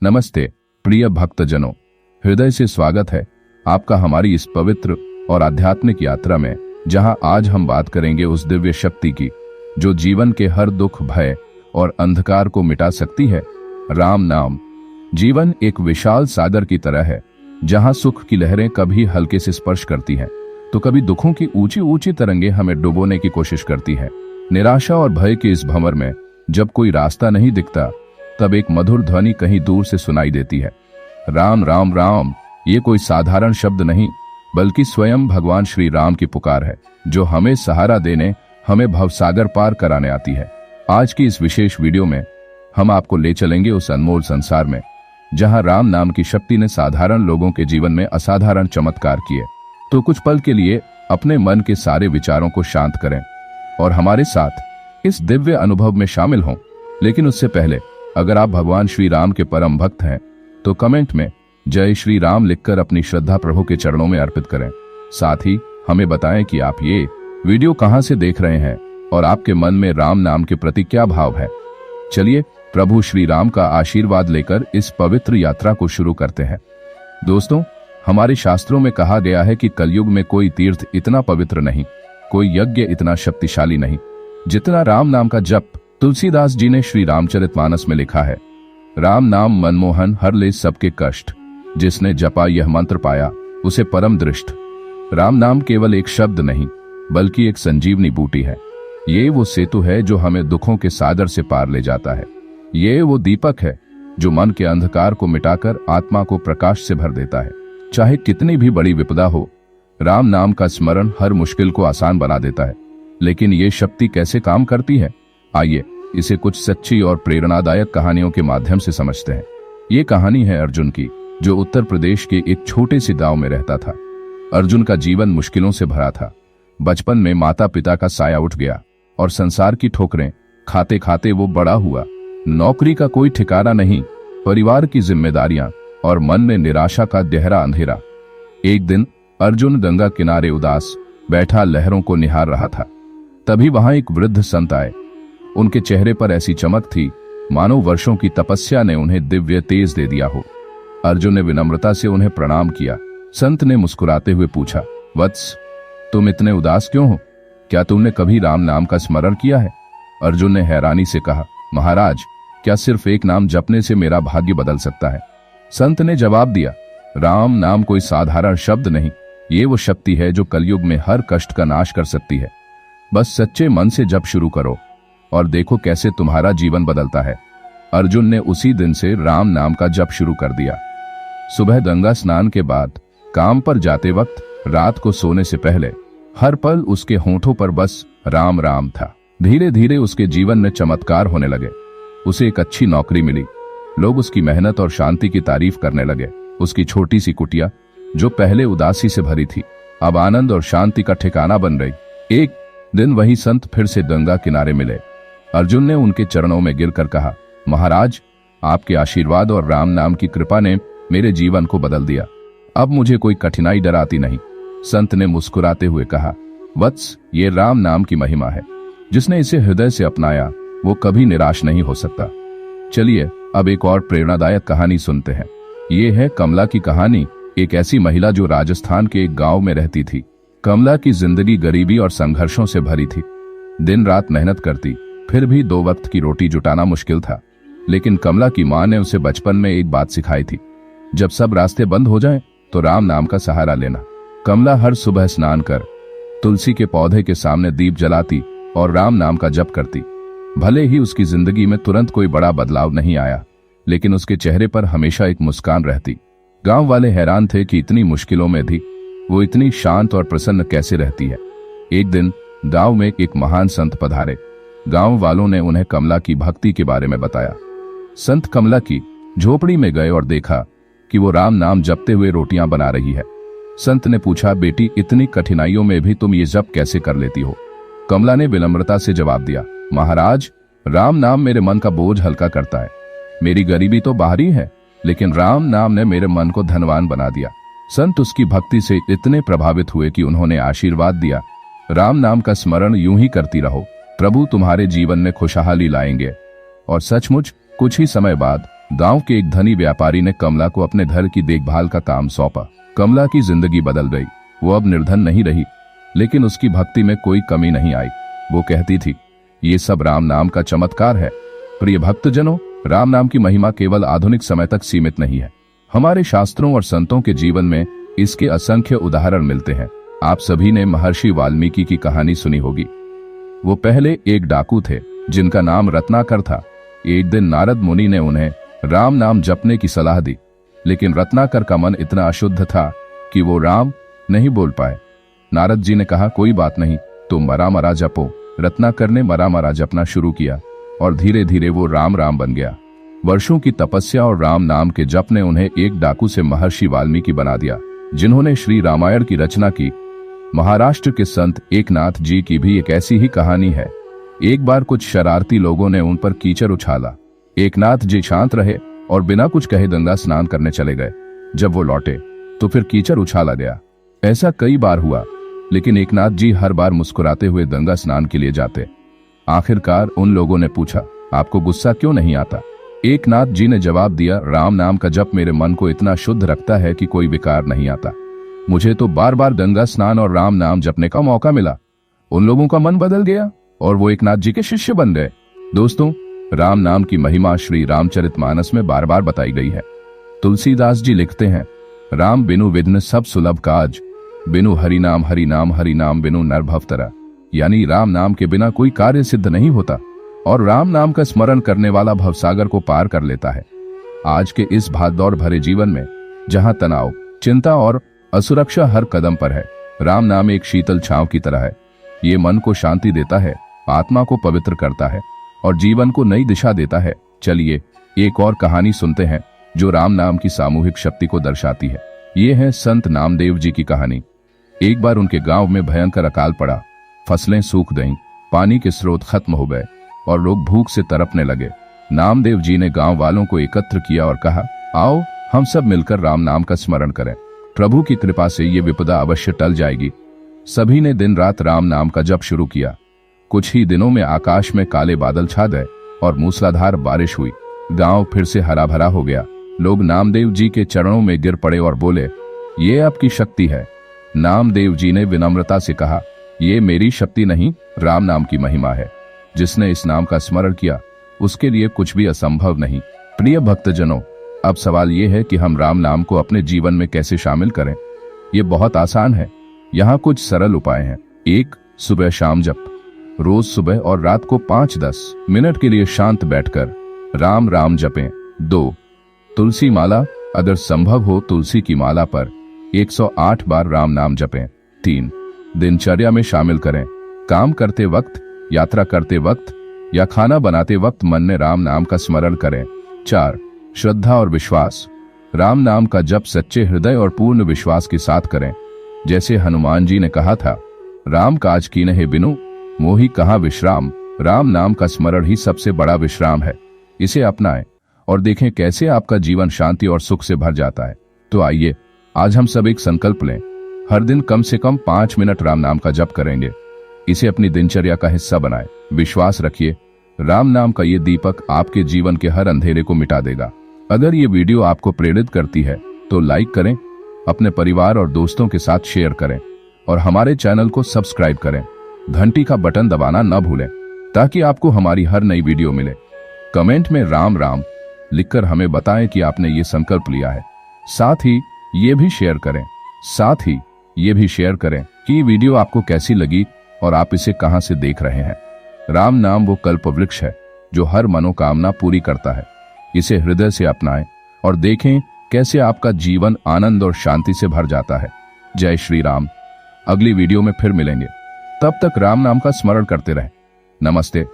नमस्ते प्रिय भक्तजनों, हृदय से स्वागत है आपका हमारी इस पवित्र और आध्यात्मिक यात्रा में, जहां आज हम बात करेंगे उस दिव्य शक्ति की जो जीवन के हर दुख, भय और अंधकार को मिटा सकती है। राम नाम। जीवन एक विशाल सागर की तरह है, जहां सुख की लहरें कभी हल्के से स्पर्श करती हैं, तो कभी दुखों की ऊंची ऊंची तरंगे हमें डुबोने की कोशिश करती है। निराशा और भय के इस भंवर में जब कोई रास्ता नहीं दिखता, तब एक मधुर ध्वनि कहीं दूर से सुनाई देती है। राम राम राम। ये कोई साधारण शब्द नहीं, बल्कि स्वयं भगवान श्री राम की पुकार है, जो हमें सहारा देने, हमें भवसागर पार कराने आती है। आज की इस विशेष वीडियो में हम आपको ले चलेंगे उस अनमोल संसार में, जहां राम नाम की शक्ति ने साधारण लोगों के जीवन में असाधारण चमत्कार किए। तो कुछ पल के लिए अपने मन के सारे विचारों को शांत करें और हमारे साथ इस दिव्य अनुभव में शामिल हों। लेकिन उससे पहले, अगर आप भगवान श्री राम के परम भक्त हैं, तो कमेंट में जय श्री राम लिखकर अपनी श्रद्धा प्रभु के चरणों में अर्पित करें। साथ ही हमें बताएं कि आप ये वीडियो कहां से देख रहे हैं और आपके मन में राम नाम के प्रति क्या भाव है। चलिए प्रभु श्री राम का आशीर्वाद लेकर इस पवित्र यात्रा को शुरू करते हैं। दोस्तों, हमारे शास्त्रों में कहा गया है कि कलयुग में कोई तीर्थ इतना पवित्र नहीं, कोई यज्ञ इतना शक्तिशाली नहीं, जितना राम नाम का जप। तुलसीदास जी ने श्री रामचरितमानस में लिखा है, राम नाम मनमोहन हर ले सबके कष्ट, जिसने जपा यह मंत्र पाया उसे परम दृष्ट। राम नाम केवल एक शब्द नहीं, बल्कि एक संजीवनी बूटी है। ये वो सेतु है जो हमें दुखों के सागर से पार ले जाता है। ये वो दीपक है जो मन के अंधकार को मिटाकर आत्मा को प्रकाश से भर देता है। चाहे कितनी भी बड़ी विपदा हो, राम नाम का स्मरण हर मुश्किल को आसान बना देता है। लेकिन ये शक्ति कैसे काम करती है, आइए इसे कुछ सच्ची और प्रेरणादायक कहानियों के माध्यम से समझते हैं। ये कहानी है अर्जुन की, जो उत्तर प्रदेश के एक छोटे से गांव में रहता था। अर्जुन का जीवन मुश्किलों से भरा था। बचपन में माता पिता का साया उठ गया और संसार की ठोकरें खाते खाते वो बड़ा हुआ। नौकरी का कोई ठिकाना नहीं, परिवार की जिम्मेदारियां और मन में निराशा का गहरा अंधेरा। एक दिन अर्जुन गंगा किनारे उदास बैठा लहरों को निहार रहा था। तभी वहां एक वृद्ध संत आए। उनके चेहरे पर ऐसी चमक थी मानो वर्षों की तपस्या ने उन्हें दिव्य तेज दे दिया हो। अर्जुन ने विनम्रता से उन्हें प्रणाम किया। संत ने मुस्कुराते हुए पूछा, वत्स, तुम इतने उदास क्यों हो? क्या तुमने कभी राम नाम का स्मरण किया है? अर्जुन ने हैरानी से कहा, महाराज, क्या सिर्फ एक नाम जपने से मेरा भाग्य बदल सकता है? संत ने जवाब दिया, राम नाम कोई साधारण शब्द नहीं, ये वो शक्ति है जो कलयुग में हर कष्ट का नाश कर सकती है। बस सच्चे मन से जप शुरू करो और देखो कैसे तुम्हारा जीवन बदलता है। अर्जुन ने उसी दिन से राम नाम का जप शुरू कर दिया। सुबह गंगा स्नान के बाद, काम पर जाते वक्त, रात को सोने से पहले, हर पल उसके होठों पर बस राम राम था। धीरे धीरे उसके जीवन में चमत्कार होने लगे। उसे एक अच्छी नौकरी मिली। लोग उसकी मेहनत और शांति की तारीफ करने लगे। उसकी छोटी सी कुटिया, जो पहले उदासी से भरी थी, अब आनंद और शांति का ठिकाना बन गई। एक दिन वही संत फिर से गंगा किनारे मिले। अर्जुन ने उनके चरणों में गिरकर कहा, महाराज, आपके आशीर्वाद और राम नाम की कृपा ने मेरे जीवन को बदल दिया। अब मुझे कोई कठिनाई डराती नहीं। संत ने मुस्कुराते हुए कहा, वत्स, ये राम नाम की महिमा है। जिसने इसे हृदय से अपनाया वो कभी निराश नहीं हो सकता। चलिए अब एक और प्रेरणादायक कहानी सुनते हैं। ये है कमला की कहानी, एक ऐसी महिला जो राजस्थान के एक गांव में रहती थी। कमला की जिंदगी गरीबी और संघर्षों से भरी थी। दिन रात मेहनत करती, फिर भी 2 वक्त की रोटी जुटाना मुश्किल था। लेकिन कमला की मां ने उसे बचपन में एक बात सिखाई थी, जब सब रास्ते बंद हो जाएं, तो राम नाम का सहारा लेना। कमला हर सुबह स्नान कर तुलसी के पौधे के सामने दीप जलाती और राम नाम का जप करती। भले ही उसकी जिंदगी में तुरंत कोई बड़ा बदलाव नहीं आया, लेकिन उसके चेहरे पर हमेशा एक मुस्कान रहती। गांव वाले हैरान थे कि इतनी मुश्किलों में भी वो इतनी शांत और प्रसन्न कैसे रहती है। एक दिन गांव में एक महान संत पधारे। गांव वालों ने उन्हें कमला की भक्ति के बारे में बताया। संत कमला की झोपड़ी में गए और देखा कि वो राम नाम जपते हुए रोटियां बना रही है। संत ने पूछा, बेटी, इतनी कठिनाइयों में भी तुम ये जप कैसे कर लेती हो? कमला ने विनम्रता से जवाब दिया, महाराज, राम नाम मेरे मन का बोझ हल्का करता है। मेरी गरीबी तो बाहरी है, लेकिन राम नाम ने मेरे मन को धनवान बना दिया। संत उसकी भक्ति से इतने प्रभावित हुए कि उन्होंने आशीर्वाद दिया, राम नाम का स्मरण यूं ही करती रहो, प्रभु तुम्हारे जीवन में खुशहाली लाएंगे। और सचमुच कुछ ही समय बाद गांव के एक धनी व्यापारी ने कमला को अपने घर की देखभाल का काम सौंपा। कमला की जिंदगी बदल गई। वो अब निर्धन नहीं रही, लेकिन उसकी भक्ति में कोई कमी नहीं आई। वो कहती थी, ये सब राम नाम का चमत्कार है। प्रिय भक्तजनों, राम नाम की महिमा केवल आधुनिक समय तक सीमित नहीं है। हमारे शास्त्रों और संतों के जीवन में इसके असंख्य उदाहरण मिलते हैं। आप सभी ने महर्षि वाल्मीकि की कहानी सुनी होगी। वो पहले एक डाकू थे जिनका नाम रत्नाकर था। एक दिन नारद मुनि ने उन्हें राम नाम जपने की सलाह दी, लेकिन रत्नाकर का मन इतना अशुद्ध था कि वो राम नहीं बोल पाए। नारद जी ने कहा, कोई बात नहीं, तुम मरा मरा जपो। रत्नाकर ने मरा मरा जपना शुरू किया और धीरे धीरे वो राम राम बन गया। वर्षों की तपस्या और राम नाम के जप ने उन्हें एक डाकू से महर्षि वाल्मीकि बना दिया, जिन्होंने श्री रामायण की रचना की। महाराष्ट्र के संत एकनाथ जी की भी एक ऐसी ही कहानी है। एक बार कुछ शरारती लोगों ने उन पर कीचड़ उछाला। एकनाथ जी शांत रहे और बिना कुछ कहे गंगा स्नान करने चले गए। जब वो लौटे तो फिर कीचड़ उछाला गया। ऐसा कई बार हुआ, लेकिन एकनाथ जी हर बार मुस्कुराते हुए गंगा स्नान के लिए जाते। आखिरकार उन लोगों ने पूछा, आपको गुस्सा क्यों नहीं आता? एकनाथ जी ने जवाब दिया, राम नाम का जप मेरे मन को इतना शुद्ध रखता है कि कोई विकार नहीं आता। मुझे तो बार बार गंगा स्नान और राम नाम जपने का मौका मिला। उन लोगों का मन बदल गया और वो एकनाथ जी के शिष्य बन गए। दोस्तों, राम नाम की महिमा श्री रामचरितमानस में बार बार बताई गई है। तुलसीदास जी लिखते हैं, राम बिनु विघ्न सब सुलभ काज, बिनु हरि नाम बिनु नर भवतरा। यानी राम नाम के बिना कोई कार्य सिद्ध नहीं होता और राम नाम का स्मरण करने वाला भवसागर को पार कर लेता है। आज के इस भागदौड़ भरे जीवन में, जहां तनाव, चिंता और असुरक्षा हर कदम पर है, राम नाम एक शीतल छांव की तरह है। ये मन को शांति देता है, आत्मा को पवित्र करता है और जीवन को नई दिशा देता है। चलिए एक और कहानी सुनते हैं जो राम नाम की सामूहिक शक्ति को दर्शाती है। ये है संत नामदेव जी की कहानी। एक बार उनके गांव में भयंकर अकाल पड़ा। फसलें सूख गईं, पानी के स्रोत खत्म हो गए और लोग भूख से तड़पने लगे। नामदेव जी ने गांव वालों को एकत्र किया और कहा, आओ हम सब मिलकर राम नाम का स्मरण करें। प्रभु की कृपा से ये विपदा अवश्य टल जाएगी। सभी ने दिन रात राम नाम का जप शुरू किया। कुछ ही दिनों में आकाश में काले बादल छा गए और मूसलाधार बारिश हुई। गांव फिर से हरा भरा हो गया। लोग नामदेव जी के चरणों में गिर पड़े और बोले, ये आपकी शक्ति है। नामदेव जी ने विनम्रता से कहा, ये मेरी शक्ति नहीं, राम नाम की महिमा है। जिसने इस नाम का स्मरण किया उसके लिए कुछ भी असंभव नहीं। प्रिय भक्तजनों, अब सवाल ये है कि हम राम नाम को अपने जीवन में कैसे शामिल करें। ये बहुत आसान है। यहाँ कुछ सरल उपाय हैं। 1. सुबह शाम जप। रोज सुबह और रात को 5-10 मिनट के लिए शांत बैठकर राम राम जपें। 2. तुलसी माला, अगर संभव हो तुलसी की माला पर 108 बार राम नाम जपें। 3. दिनचर्या में शामिल करें। काम करते वक्त, यात्रा करते वक्त या खाना बनाते वक्त मन में राम नाम का स्मरण करें। 4. श्रद्धा और विश्वास। राम नाम का जप सच्चे हृदय और पूर्ण विश्वास के साथ करें। जैसे हनुमान जी ने कहा था, राम काज कीन्हे बिनु मोहि कहाँ विश्राम। राम नाम का स्मरण ही सबसे बड़ा विश्राम है। इसे अपनाएं और देखें कैसे आपका जीवन शांति और सुख से भर जाता है। तो आइए आज हम सब एक संकल्प लें, हर दिन कम से कम 5 मिनट राम नाम का जप करेंगे। इसे अपनी दिनचर्या का हिस्सा बनाएं। विश्वास रखिए, राम नाम का ये दीपक आपके जीवन के हर अंधेरे को मिटा देगा। अगर ये वीडियो आपको प्रेरित करती है तो लाइक करें, अपने परिवार और दोस्तों के साथ शेयर करें और हमारे चैनल को सब्सक्राइब करें। घंटी का बटन दबाना न भूलें ताकि आपको हमारी हर नई वीडियो मिले। कमेंट में राम राम लिखकर हमें बताएं कि आपने ये संकल्प लिया है। साथ ही ये भी शेयर करें कि वीडियो आपको कैसी लगी और आप इसे कहां से देख रहे हैं। राम नाम वो कल्प वृक्ष है जो हर मनोकामना पूरी करता है। इसे हृदय से अपनाएं और देखें कैसे आपका जीवन आनंद और शांति से भर जाता है। जय श्री राम। अगली वीडियो में फिर मिलेंगे। तब तक राम नाम का स्मरण करते रहें। नमस्ते।